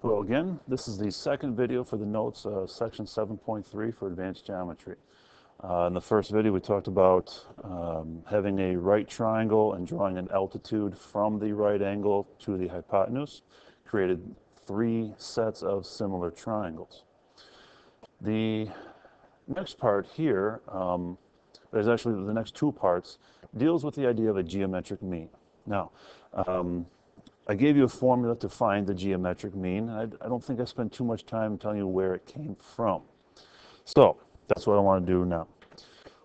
Hello again. This is the second video for the notes, section 7.3 for advanced geometry. In the first video we talked about having a right triangle and drawing an altitude from the right angle to the hypotenuse. Created three sets of similar triangles. The next part here, there's actually the next two parts, deals with the idea of a geometric mean. Now, I gave you a formula to find the geometric mean. I don't think I spent too much time telling you where it came from. So that's what I want to do now.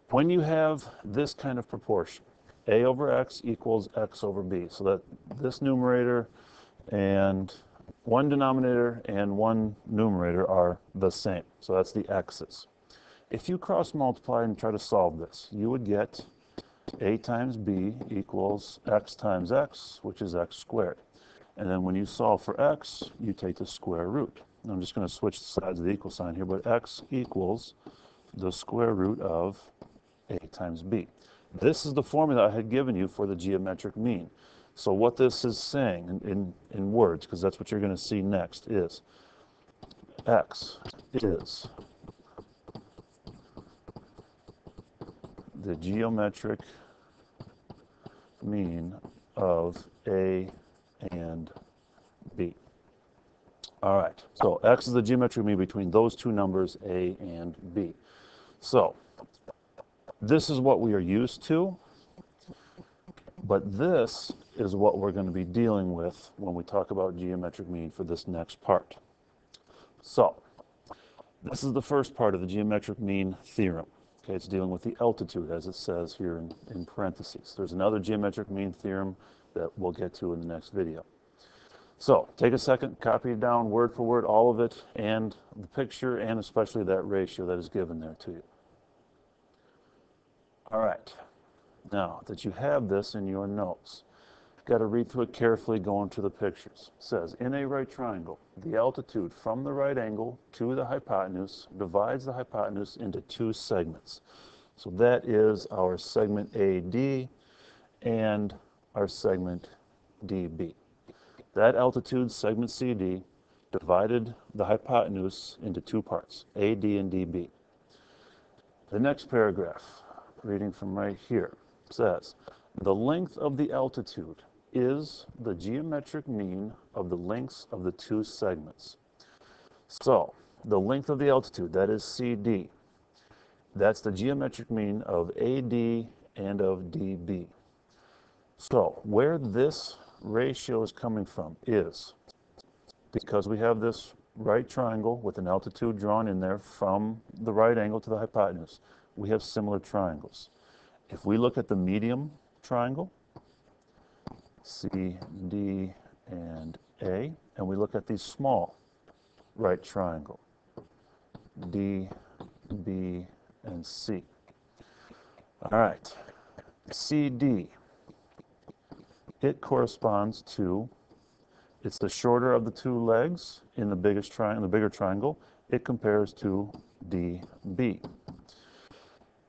When you have this kind of proportion, a over x equals x over b, so that this numerator and one denominator and one numerator are the same. So that's the x's. If you cross multiply and try to solve this, you would get a times b equals x times x, which is x squared. And then when you solve for x, you take the square root. And I'm just going to switch the sides of the equal sign here, but x equals the square root of a times b. This is the formula I had given you for the geometric mean. So what this is saying in words, because that's what you're going to see next, is x is the geometric mean of a and b. All right, so x is the geometric mean between those two numbers, a and b. So this is what we are used to, but this is what we're going to be dealing with when we talk about geometric mean for this next part. So this is the first part of the geometric mean theorem. Okay, it's dealing with the altitude, as it says here in parentheses. There's another geometric mean theorem that we'll get to in the next video. So take a second, copy it down word for word, all of it, and the picture, and especially that ratio that is given there to you. All right, now that you have this in your notes, you've got to read through it carefully, going to the pictures. It says, in a right triangle, the altitude from the right angle to the hypotenuse divides the hypotenuse into two segments. So that is our segment AD and our segment DB. That altitude, segment CD, divided the hypotenuse into two parts, AD and DB. The next paragraph, reading from right here, says, the length of the altitude is the geometric mean of the lengths of the two segments. So, the length of the altitude, that is CD, that's the geometric mean of AD and of DB. So, where this ratio is coming from is because we have this right triangle with an altitude drawn in there from the right angle to the hypotenuse. We have similar triangles. If we look at the medium triangle, C, D, and A, and we look at the small right triangle, D, B, and C. All right, CD. It corresponds to, it's the shorter of the two legs in the bigger triangle. It compares to DB.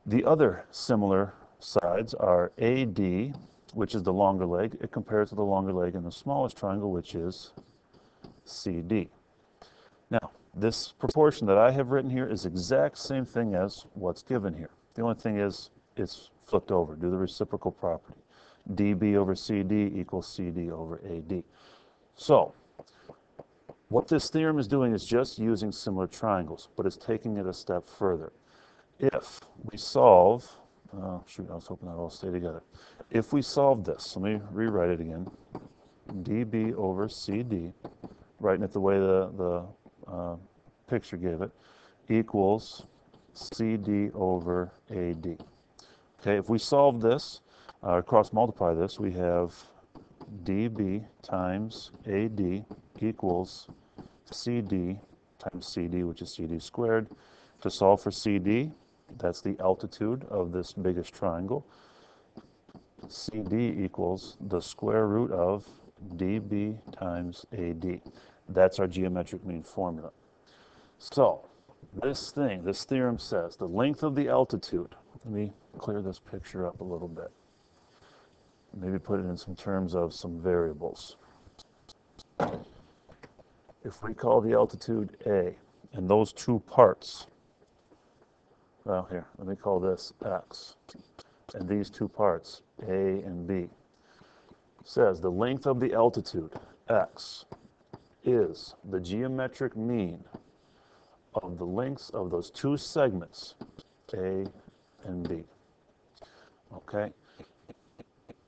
The other similar sides are AD, which is the longer leg. It compares to the longer leg in the smallest triangle, which is CD. Now, this proportion that I have written here is the exact same thing as what's given here. The only thing is it's flipped over. Do the reciprocal property. DB over CD equals CD over AD. So, what this theorem is doing is just using similar triangles, but it's taking it a step further. If we solve, shoot, I was hoping that all stay together. If we solve this, let me rewrite it again. DB over CD, writing it the way the picture gave it, equals CD over AD. Okay, if we solve this, cross multiply this, we have DB times AD equals CD times CD, which is CD squared. To solve for CD, that's the altitude of this biggest triangle. CD equals the square root of DB times AD. That's our geometric mean formula. So, this theorem says the length of the altitude. Let me clear this picture up a little bit. Maybe put it in some terms of some variables. if we call the altitude A, and those two parts, well, here, let me call this x, and these two parts, A and B, says the length of the altitude, x, is the geometric mean of the lengths of those two segments, A and B. Okay?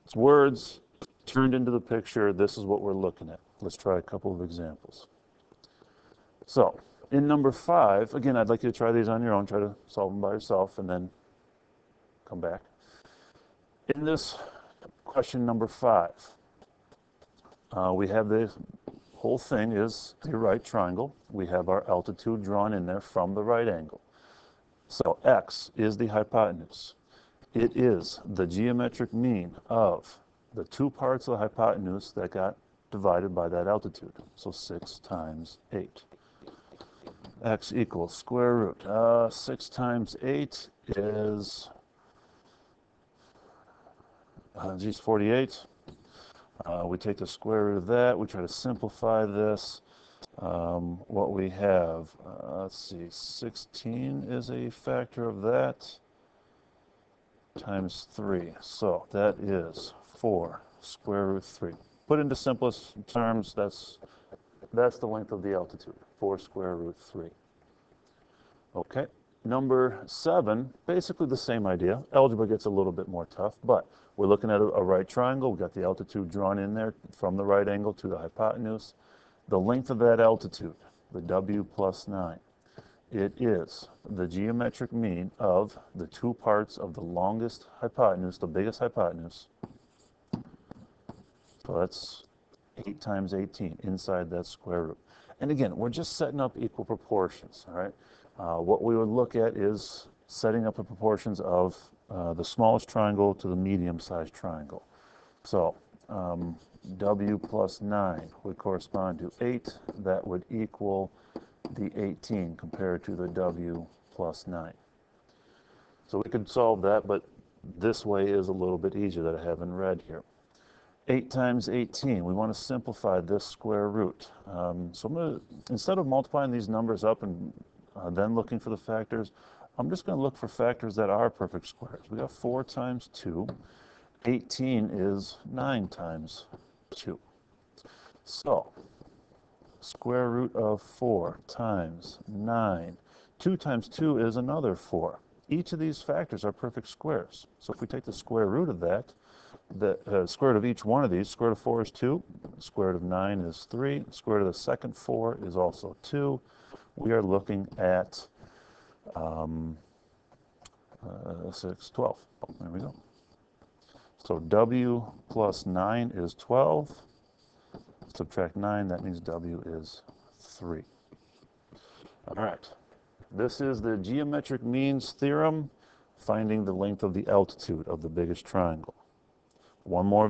It's words turned into the picture. This is what we're looking at. Let's try a couple of examples. So, in number 5, again, I'd like you to try these on your own. Try to solve them by yourself and then come back. In this question number 5, we have the whole thing is a right triangle. We have our altitude drawn in there from the right angle. So x is the hypotenuse. It is the geometric mean of the two parts of the hypotenuse that got divided by that altitude. So 6 times 8. X equals square root. 6 times 8 is 48. We take the square root of that. We try to simplify this. What we have, let's see, 16 is a factor of that times 3. So that is 4 square root 3. Put into simplest terms, that's the length of the altitude, 4 square root 3. Okay, number 7, basically the same idea. Algebra gets a little bit more tough, but we're looking at a right triangle. We've got the altitude drawn in there from the right angle to the hypotenuse. The length of that altitude, the W plus 9, it is the geometric mean of the two parts of the longest hypotenuse, the biggest hypotenuse. So that's 8 times 18 inside that square root. And again, we're just setting up equal proportions, all right? What we would look at is setting up the proportions of the smallest triangle to the medium-sized triangle. So W plus 9 would correspond to 8. That would equal the 18 compared to the W plus 9. So we could solve that, but this way is a little bit easier that I haven't read here. 8 times 18, we want to simplify this square root. So I'm going to, instead of multiplying these numbers up and then looking for the factors, I'm just going to look for factors that are perfect squares. We got 4 times 2. 18 is 9 times 2. So, square root of 4 times 9. 2 times 2 is another 4. Each of these factors are perfect squares. So if we take the square root of that, the square root of each one of these, square root of 4 is 2, square root of 9 is 3, square root of the second 4 is also 2. We are looking at 6, 12. There we go. So W plus 9 is 12. Subtract 9, that means W is 3. All right. This is the geometric means theorem, finding the length of the altitude of the biggest triangle. One more